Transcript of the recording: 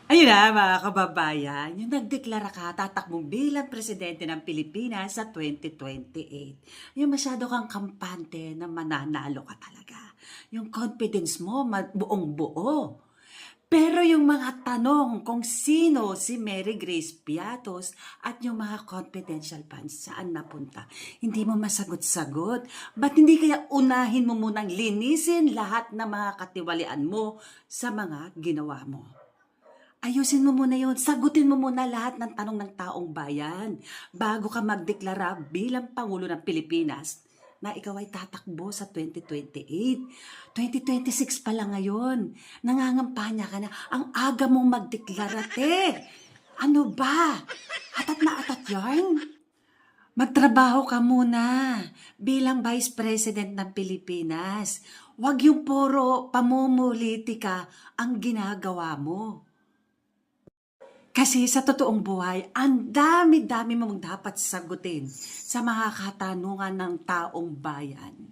Ayun na mga kababayan, yung nagdeklara ka tatakbong bilang presidente ng Pilipinas sa 2028. Yung masyado kang kampante na mananalo ka talaga. Yung confidence mo buong buo. Pero yung mga tanong kung sino si Mary Grace Piatos at yung mga confidential funds saan napunta, hindi mo masagot-sagot. Ba't hindi kaya unahin mo munang linisin lahat ng mga katiwalian mo sa mga ginawa mo? Ayusin mo muna yun. Sagutin mo muna lahat ng tanong ng taong bayan bago ka magdeklara bilang Pangulo ng Pilipinas na ikaw ay tatakbo sa 2028. 2026 pa lang ngayon. Nangangampanya ka na. Ang aga mong magdeklara, te. Ano ba? Atat na atat yarn? Magtrabaho ka muna bilang Vice President ng Pilipinas. Huwag yung puro pamumulitika ang ginagawa mo. Kasi sa totoong buhay, ang dami-dami mong dapat sagutin sa mga katanungan ng taong bayan.